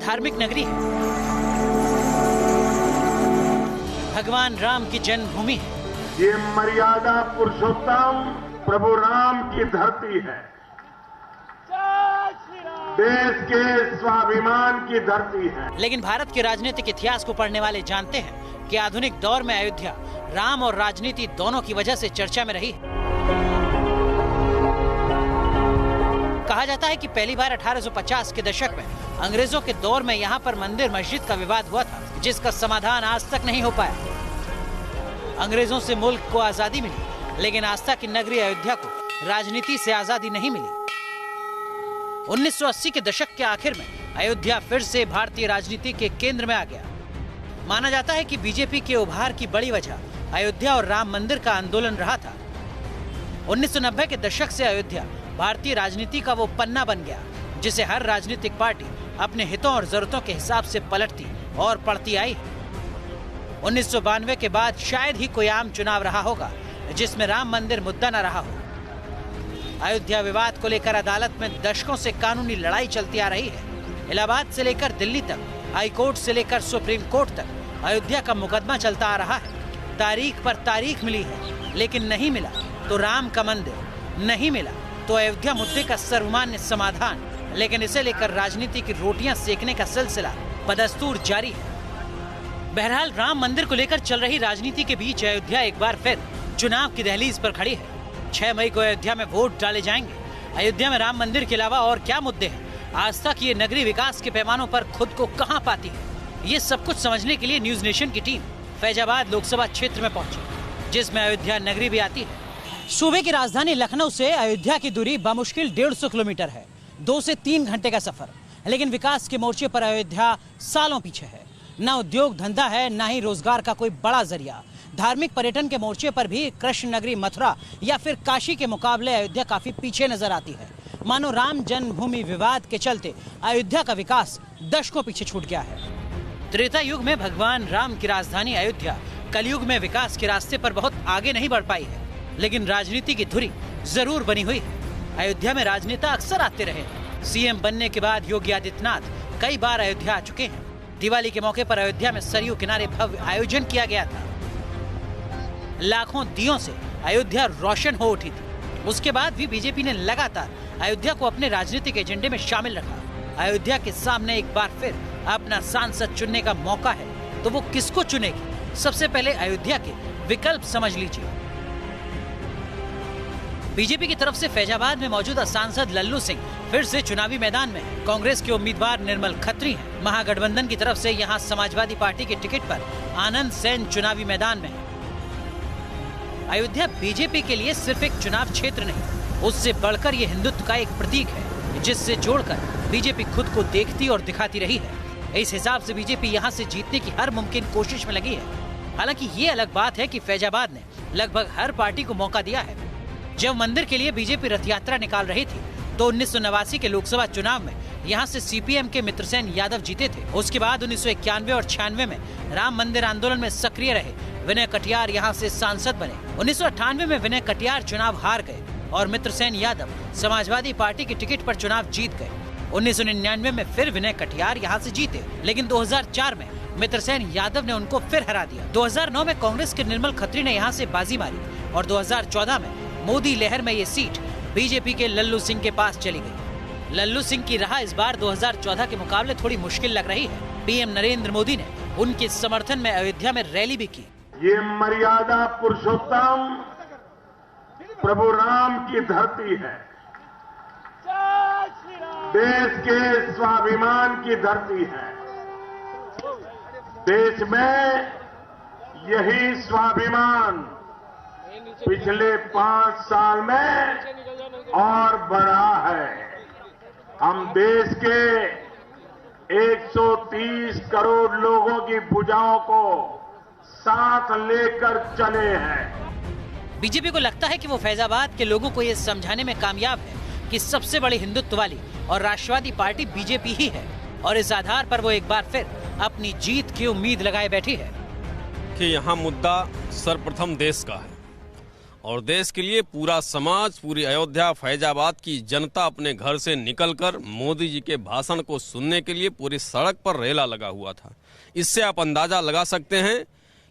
धार्मिक नगरी है, भगवान राम की जन्मभूमि है। ये मर्यादा पुरुषोत्तम प्रभु राम की धरती है, देश के स्वाभिमान की धरती है। लेकिन भारत के राजनीतिक इतिहास को पढ़ने वाले जानते हैं कि आधुनिक दौर में अयोध्या राम और राजनीति दोनों की वजह से चर्चा में रही है। कहा जाता है कि पहली बार 1850 के दशक में अंग्रेजों के दौर में यहाँ पर मंदिर मस्जिद का विवाद हुआ था, जिसका समाधान आज तक नहीं हो पाया। अंग्रेजों से मुल्क को आजादी मिली, लेकिन आस्था की नगरी अयोध्या को राजनीति से आजादी नहीं मिली। 1980 के दशक के आखिर में अयोध्या फिर से भारतीय राजनीति के केंद्र में आ गया। माना जाता है कि बीजेपी के उभार की बड़ी वजह अयोध्या और राम मंदिर का आंदोलन रहा था। 1990 के दशक से अयोध्या भारतीय राजनीति का वो पन्ना बन गया जिसे हर राजनीतिक पार्टी अपने हितों और जरूरतों के हिसाब से पलटती और पढ़ती आई है। 1992 के बाद शायद ही कोई आम चुनाव रहा होगा जिसमें राम मंदिर मुद्दा न रहा हो। अयोध्या विवाद को लेकर अदालत में दशकों से कानूनी लड़ाई चलती आ रही है। इलाहाबाद से लेकर दिल्ली तक, हाई कोर्ट से लेकर सुप्रीम कोर्ट तक अयोध्या का मुकदमा चलता आ रहा है। तारीख पर तारीख मिली है, लेकिन नहीं मिला तो राम का मंदिर, नहीं मिला तो अयोध्या मुद्दे का सर्वमान्य समाधान। लेकिन इसे लेकर राजनीति की रोटियां सेकने का सिलसिला बदस्तूर जारी है। बहरहाल राम मंदिर को लेकर चल रही राजनीति के बीच अयोध्या एक बार फिर चुनाव की दहलीज पर खड़ी है। 6 मई को अयोध्या में वोट डाले जाएंगे। अयोध्या में राम मंदिर के अलावा और क्या मुद्दे हैं? आज तक ये नगरी विकास के पैमानों पर खुद को कहां पाती है? ये सब कुछ समझने के लिए न्यूज नेशन की टीम फैजाबाद लोकसभा क्षेत्र में पहुंची, जिसमें अयोध्या नगरी भी आती है। सूबे की राजधानी लखनऊ से अयोध्या की दूरी बमुश्किल 150 किलोमीटर है, 2 से 3 घंटे का सफर। लेकिन विकास के मोर्चे पर अयोध्या सालों पीछे है। न उद्योग धंधा है, न ही रोजगार का कोई बड़ा जरिया। धार्मिक पर्यटन के मोर्चे पर भी कृष्ण नगरी मथुरा या फिर काशी के मुकाबले अयोध्या काफी पीछे नजर आती है। मानो राम जन्मभूमि विवाद के चलते अयोध्या का विकास दशकों पीछे छूट गया है। त्रेता युग में भगवान राम की राजधानी अयोध्या कलयुग में विकास के रास्ते पर बहुत आगे नहीं बढ़ पाई है, लेकिन राजनीति की धुरी जरूर बनी हुई है। अयोध्या में राजनेता अक्सर आते रहे। सीएम बनने के बाद योगी आदित्यनाथ कई बार अयोध्या आ चुके हैं। दिवाली के मौके पर अयोध्या में सरयू किनारे भव्य आयोजन किया गया था। लाखों दियों से अयोध्या रोशन हो उठी थी। उसके बाद भी बीजेपी ने लगातार अयोध्या को अपने राजनीतिक एजेंडे में शामिल रखा। अयोध्या के सामने एक बार फिर अपना सांसद चुनने का मौका है, तो वो किसको चुनेगी? सबसे पहले अयोध्या के विकल्प समझ लीजिए। बीजेपी की तरफ से फैजाबाद में मौजूदा सांसद लल्लू सिंह फिर से चुनावी मैदान में है। कांग्रेस के उम्मीदवार निर्मल खत्री हैं। महागठबंधन की तरफ से यहां समाजवादी पार्टी के टिकट पर आनंद सेन चुनावी मैदान में है। अयोध्या बीजेपी के लिए सिर्फ एक चुनाव क्षेत्र नहीं, उससे बढ़कर ये हिंदुत्व का एक प्रतीक है, जिससे जोड़कर बीजेपी खुद को देखती और दिखाती रही है। इस हिसाब से बीजेपी यहां से जीतने की हर मुमकिन कोशिश में लगी है। हालांकि ये अलग बात है कि फैजाबाद ने लगभग हर पार्टी को मौका दिया है। जब मंदिर के लिए बीजेपी रथ यात्रा निकाल रही थी तो 1989 के लोकसभा चुनाव में यहाँ से सीपीएम के मित्रसेन यादव जीते थे। उसके बाद 1991 और 96 में राम मंदिर आंदोलन में सक्रिय रहे विनय कटियार यहाँ से सांसद बने। 1998 में विनय कटियार चुनाव हार गए और मित्रसेन यादव समाजवादी पार्टी के टिकट पर चुनाव जीत गए। 1999 में फिर विनय कटियार यहाँ से जीते, लेकिन 2004 में मित्रसेन यादव ने उनको फिर हरा दिया। 2009 में कांग्रेस के निर्मल खत्री ने यहाँ से बाजी मारी और 2014 में मोदी लहर में ये सीट बीजेपी के लल्लू सिंह के पास चली गई। लल्लू सिंह की राह इस बार 2014 के मुकाबले थोड़ी मुश्किल लग रही है। पीएम नरेंद्र मोदी ने उनके समर्थन में अयोध्या में रैली भी की। ये मर्यादा पुरुषोत्तम प्रभु राम की धरती है, देश के स्वाभिमान की धरती है। देश में यही स्वाभिमान पिछले 5 साल में और बढ़ा है। हम देश के 130 करोड़ लोगों की भुजाओं को साथ लेकर चले हैं। बीजेपी को लगता है कि वो फैजाबाद के लोगों को ये समझाने में कामयाब है कि सबसे बड़ी हिंदुत्व वाली और राष्ट्रवादी पार्टी बीजेपी ही है, और इस आधार पर वो एक बार फिर अपनी जीत की उम्मीद लगाए बैठी है कि यहाँ मुद्दा सर्वप्रथम देश का है और देश के लिए पूरा समाज, पूरी अयोध्या फैजाबाद की जनता अपने घर से निकलकर मोदी जी के भाषण को सुनने के लिए पूरी सड़क पर रेला लगा हुआ था। इससे आप अंदाजा लगा सकते हैं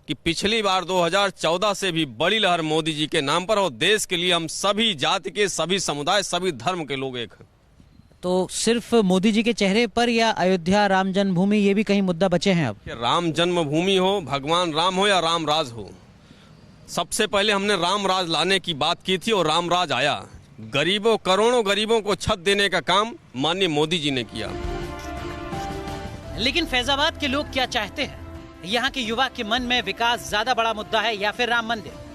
कि पिछली बार 2014 से भी बड़ी लहर मोदी जी के नाम पर, और देश के लिए हम सभी जाति के, सभी समुदाय, सभी धर्म के लोग एक हैं। तो सिर्फ मोदी जी के चेहरे पर या अयोध्या, राम जन्मभूमि, ये भी कहीं मुद्दा बचे हैं अब? राम जन्मभूमि हो, भगवान राम हो या राम राज हो, सबसे पहले हमने राम राज लाने की बात की थी और राम राज आया। गरीबों, करोड़ों गरीबों को छत देने का काम माननीय मोदी जी ने किया। लेकिन फैजाबाद के लोग क्या चाहते हैं? यहाँ के युवा के मन में विकास ज्यादा बड़ा मुद्दा है या फिर राम मंदिर?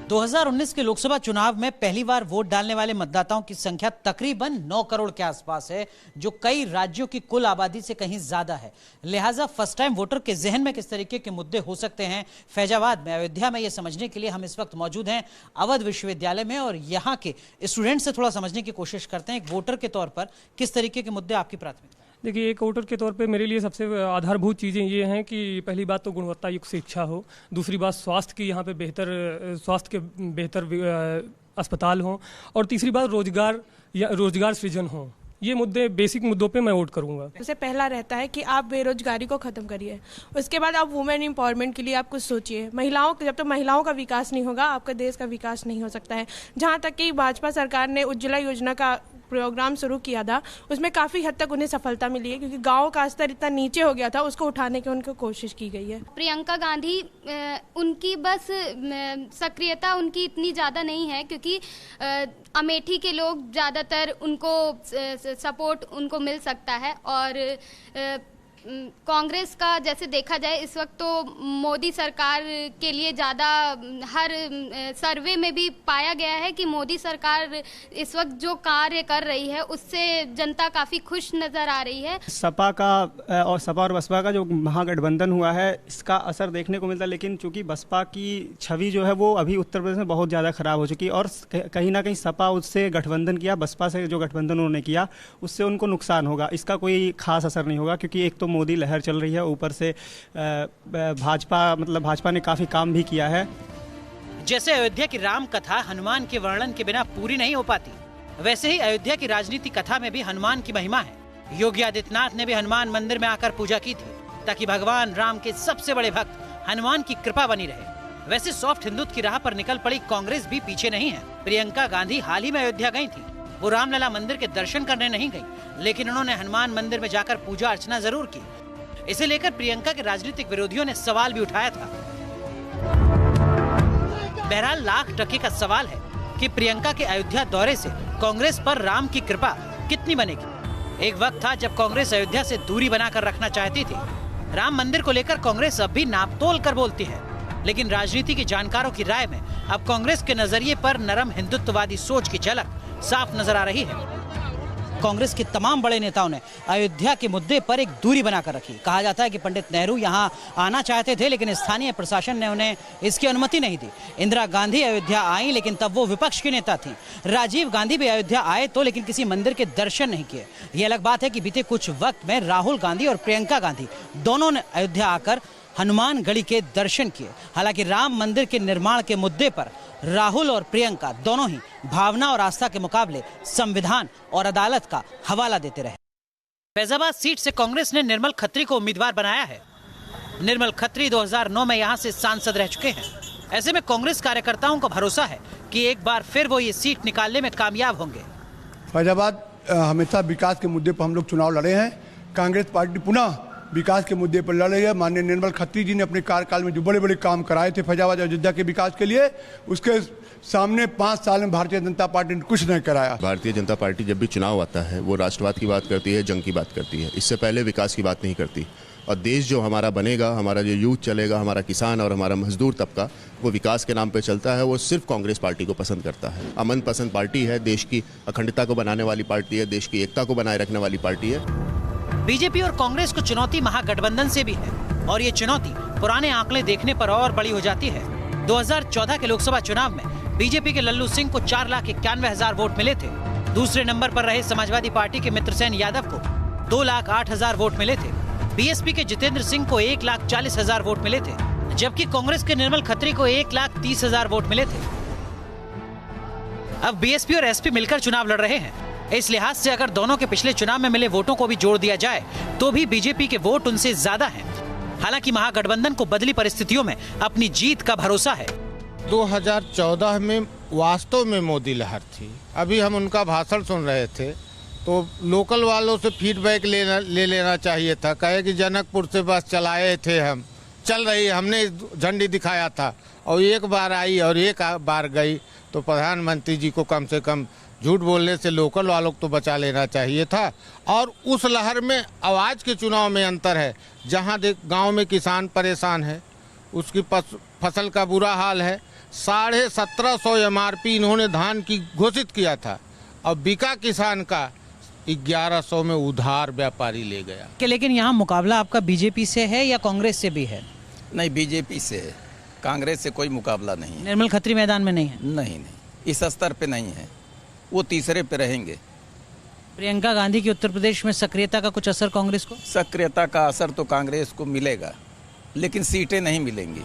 2019 के लोकसभा चुनाव में पहली बार वोट डालने वाले मतदाताओं की संख्या तकरीबन 9 करोड़ के आसपास है, जो कई राज्यों की कुल आबादी से कहीं ज्यादा है। लिहाजा फर्स्ट टाइम वोटर के जहन में किस तरीके के मुद्दे हो सकते हैं फैजाबाद में, अयोध्या में, ये समझने के लिए हम इस वक्त मौजूद हैं अवध विश्वविद्यालय में और यहाँ के स्टूडेंट से थोड़ा समझने की कोशिश करते हैं एक वोटर के तौर पर किस तरीके के मुद्दे आपकी प्राथमिकता? देखिए, एक वोटर के तौर पे मेरे लिए सबसे आधारभूत चीज़ें ये हैं कि पहली बात तो गुणवत्ता युक्त शिक्षा हो, दूसरी बात स्वास्थ्य की, यहाँ पे बेहतर अस्पताल हों, और तीसरी बात रोजगार सृजन हो। ये मुद्दे, बेसिक मुद्दों पे मैं वोट करूंगा। सबसे पहला रहता है कि आप बेरोजगारी को खत्म करिए, उसके बाद आप वुमेन एम्पावरमेंट के लिए आप कुछ सोचिए। जब तक महिलाओं का विकास नहीं होगा, आपका देश का विकास नहीं हो सकता है। जहाँ तक कि भाजपा सरकार ने उज्ज्वला योजना का प्रोग्राम शुरू किया था, उसमें काफ़ी हद तक उन्हें सफलता मिली है, क्योंकि गाँव का स्तर इतना नीचे हो गया था, उसको उठाने की उनको कोशिश की गई है। प्रियंका गांधी, उनकी बस सक्रियता उनकी इतनी ज़्यादा नहीं है, क्योंकि अमेठी के लोग ज़्यादातर उनको सपोर्ट उनको मिल सकता है। और कांग्रेस का जैसे देखा जाए इस वक्त तो मोदी सरकार के लिए ज़्यादा, हर सर्वे में भी पाया गया है कि मोदी सरकार इस वक्त जो कार्य कर रही है उससे जनता काफ़ी खुश नज़र आ रही है। सपा और बसपा का जो महागठबंधन हुआ है, इसका असर देखने को मिलता है, लेकिन चूंकि बसपा की छवि जो है वो अभी उत्तर प्रदेश में बहुत ज़्यादा खराब हो चुकी है, और कहीं ना कहीं सपा उससे गठबंधन किया, बसपा से जो गठबंधन उन्होंने किया उससे उनको नुकसान होगा। इसका कोई खास असर नहीं होगा, क्योंकि एक तो मोदी लहर चल रही है, ऊपर से भाजपा ने काफी काम भी किया है। जैसे अयोध्या की राम कथा हनुमान के वर्णन के बिना पूरी नहीं हो पाती, वैसे ही अयोध्या की राजनीति कथा में भी हनुमान की महिमा है। योगी आदित्यनाथ ने भी हनुमान मंदिर में आकर पूजा की थी, ताकि भगवान राम के सबसे बड़े भक्त हनुमान की कृपा बनी रहे। वैसे सॉफ्ट हिंदुत्व की राह पर निकल पड़ी कांग्रेस भी पीछे नहीं है। प्रियंका गांधी हाल ही में अयोध्या गई थी। वो रामलला मंदिर के दर्शन करने नहीं गई, लेकिन उन्होंने हनुमान मंदिर में जाकर पूजा अर्चना जरूर की। इसे लेकर प्रियंका के राजनीतिक विरोधियों ने सवाल भी उठाया था। बहरहाल लाख टके का सवाल है कि प्रियंका के अयोध्या दौरे से कांग्रेस पर राम की कृपा कितनी बनेगी। एक वक्त था जब कांग्रेस अयोध्या से दूरी बनाकर रखना चाहती थी। राम मंदिर को लेकर कांग्रेस अब भी नापतोल कर बोलती है, लेकिन राजनीति के जानकारों की राय में अब कांग्रेस के नजरिए पर नरम हिंदुत्ववादी सोच की झलक साफ नजर आ रही है। कांग्रेस के तमाम बड़े नेताओं ने अयोध्या के मुद्दे पर एक दूरी बनाकर रखी। कहा जाता है कि पंडित नेहरू यहां आना चाहते थे, लेकिन स्थानीय प्रशासन ने उन्हें इसकी अनुमति नहीं दी। इंदिरा गांधी अयोध्या आई, लेकिन तब वो विपक्ष की नेता थीं। राजीव गांधी भी अयोध्या आए तो, लेकिन किसी मंदिर के दर्शन नहीं किए। ये अलग बात है कि बीते कुछ वक्त में राहुल गांधी और प्रियंका गांधी दोनों ने अयोध्या आकर हनुमान गढ़ी के दर्शन किए। हालांकि राम मंदिर के निर्माण के मुद्दे पर राहुल और प्रियंका दोनों ही भावना और आस्था के मुकाबले संविधान और अदालत का हवाला देते रहे। फैजाबाद सीट से कांग्रेस ने निर्मल खत्री को उम्मीदवार बनाया है। निर्मल खत्री 2009 में यहां से सांसद रह चुके हैं। ऐसे में कांग्रेस कार्यकर्ताओं को भरोसा है कि एक बार फिर वो ये सीट निकालने में कामयाब होंगे। फैजाबाद हमेशा विकास के मुद्दे पर हम लोग चुनाव लड़े हैं। कांग्रेस पार्टी पुनः विकास के मुद्दे पर लड़ रही है। माननीय निर्मल खत्री जी ने अपने कार्यकाल में जो बड़े बड़े काम कराए थे फैजाबाद अयोध्या के विकास के लिए, उसके सामने 5 साल में भारतीय जनता पार्टी ने कुछ नहीं कराया। भारतीय जनता पार्टी जब भी चुनाव आता है वो राष्ट्रवाद की बात करती है, जंग की बात करती है, इससे पहले विकास की बात नहीं करती। और देश जो हमारा बनेगा, हमारा जो यूथ चलेगा, हमारा किसान और हमारा मजदूर तबका, वो विकास के नाम पे चलता है, वो सिर्फ कांग्रेस पार्टी को पसंद करता है। अमन पसंद पार्टी है, देश की अखंडता को बनाने वाली पार्टी है, देश की एकता को बनाए रखने वाली पार्टी है। बीजेपी और कांग्रेस को चुनौती महागठबंधन से भी है, और ये चुनौती पुराने आंकड़े देखने पर और बड़ी हो जाती है। 2014 के लोकसभा चुनाव में बीजेपी के लल्लू सिंह को 4,91,000 वोट मिले थे। दूसरे नंबर पर रहे समाजवादी पार्टी के मित्रसेन यादव को 2,08,000 वोट मिले थे। बीएसपी के जितेंद्र सिंह को 1,40,000 वोट मिले थे, जबकि कांग्रेस के निर्मल खत्री को 1,30,000 वोट मिले थे। अब बीएसपी और एसपी मिलकर चुनाव लड़ रहे हैं। इस लिहाज से अगर दोनों के पिछले चुनाव में मिले वोटों को भी जोड़ दिया जाए तो भी बीजेपी के वोट उनसे ज्यादा हैं। हालांकि महागठबंधन को बदली परिस्थितियों में अपनी जीत का भरोसा है। 2014 में वास्तव में मोदी लहर थी। अभी हम उनका भाषण सुन रहे थे तो लोकल वालों से फीडबैक ले लेना चाहिए था। कहे कि जनकपुर से बस चलाए थे, हम चल रही, हमने झंडी दिखाया था और एक बार आई और एक बार गई। तो प्रधानमंत्री जी को कम से कम झूठ बोलने से लोकल वालों को तो बचा लेना चाहिए था। और उस लहर में आवाज के चुनाव में अंतर है। जहां गांव में किसान परेशान है, उसकी फसल का बुरा हाल है। 1750 MRP इन्होंने धान की घोषित किया था और बिका किसान का 1100 में उधार व्यापारी ले गया। लेकिन यहाँ मुकाबला आपका बीजेपी से है या कांग्रेस से भी है? नहीं, बीजेपी से है, कांग्रेस से कोई मुकाबला नहीं है। निर्मल खत्री मैदान में नहीं है? नहीं, इस स्तर पे नहीं है, वो तीसरे पे रहेंगे। प्रियंका गांधी की उत्तर प्रदेश में सक्रियता का कुछ असर कांग्रेस को? सक्रियता का असर तो कांग्रेस को मिलेगा, लेकिन सीटें नहीं मिलेंगी।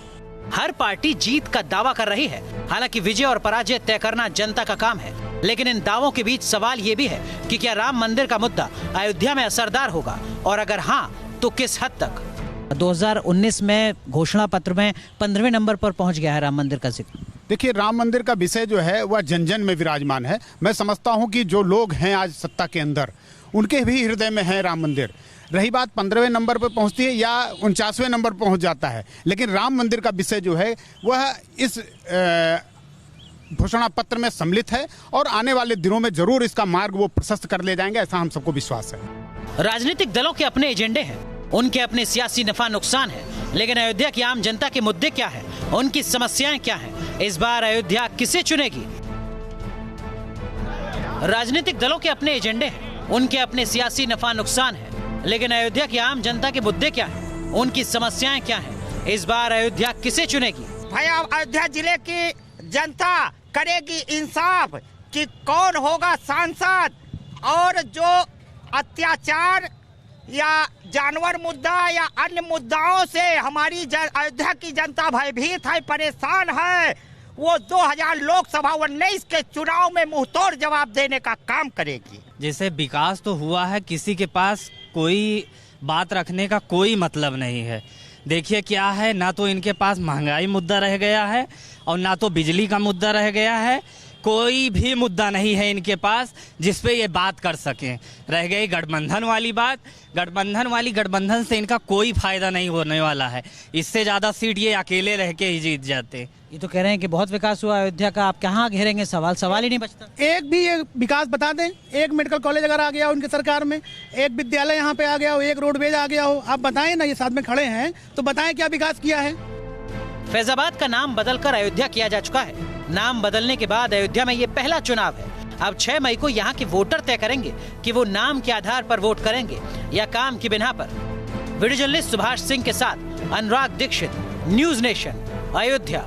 हर पार्टी जीत का दावा कर रही है। हालांकि विजय और पराजय तय करना जनता का काम है। लेकिन इन दावों के बीच सवाल ये भी है कि क्या राम मंदिर का मुद्दा अयोध्या में असरदार होगा, और अगर हाँ तो किस हद तक? 2019 में घोषणा पत्र में 15वें नंबर पर पहुंच गया है राम मंदिर का जिक्र। देखिए, राम मंदिर का विषय जो है वह जन जन में विराजमान है। मैं समझता हूं कि जो लोग हैं आज सत्ता के अंदर, उनके भी हृदय में है राम मंदिर। रही बात 15वें नंबर पर पहुंचती है या 49वें नंबर पर पहुंच जाता है, लेकिन राम मंदिर का विषय जो है वह इस घोषणा पत्र में सम्मिलित है और आने वाले दिनों में जरूर इसका मार्ग वो प्रशस्त कर ले जाएंगे, ऐसा हम सबको विश्वास है। राजनीतिक दलों के अपने एजेंडे हैं, उनके अपने सियासी नफा नुकसान है, लेकिन अयोध्या की आम जनता के मुद्दे क्या है, उनकी समस्याएं क्या हैं? इस बार अयोध्या किसे चुनेगी? राजनीतिक दलों के अपने एजेंडे हैं, उनके अपने सियासी नफा नुकसान है, लेकिन अयोध्या की आम जनता के मुद्दे क्या हैं, उनकी समस्याएं क्या हैं? इस बार अयोध्या किसे चुनेगी? भाई, अयोध्या जिले की जनता करेगी इंसाफ कि कौन होगा सांसद, और जो अत्याचार या जानवर मुद्दा या अन्य मुद्दाओं से हमारी अयोध्या की जनता भयभीत है, परेशान है, वो 2019 के चुनाव में मुंहतोड़ जवाब देने का काम करेगी। जैसे विकास तो हुआ है, किसी के पास कोई बात रखने का कोई मतलब नहीं है। देखिए क्या है, ना तो इनके पास महंगाई मुद्दा रह गया है और ना तो बिजली का मुद्दा रह गया है। कोई भी मुद्दा नहीं है इनके पास जिस पे ये बात कर सकें। रह गई गठबंधन वाली बात। गठबंधन से इनका कोई फायदा नहीं होने वाला है। इससे ज्यादा सीट ये अकेले रह के ही जीत जाते। ये तो कह रहे हैं कि बहुत विकास हुआ अयोध्या का, आप कहाँ घेरेंगे? सवाल ही नहीं बचता। एक भी ये विकास बता दें, एक मेडिकल कॉलेज अगर आ गया हो उनकी सरकार में, एक विद्यालय यहाँ पे आ गया हो, एक रोडवेज आ गया हो, आप बताएं ना, ये साथ में खड़े हैं तो बताएं क्या विकास किया है। फैजाबाद का नाम बदलकर अयोध्या किया जा चुका है। नाम बदलने के बाद अयोध्या में ये पहला चुनाव है। अब 6 मई को यहाँ के वोटर तय करेंगे कि वो नाम के आधार पर वोट करेंगे या काम की बिना पर। वीडियो जर्नलिस्ट सुभाष सिंह के साथ अनुराग दीक्षित, न्यूज नेशन, अयोध्या।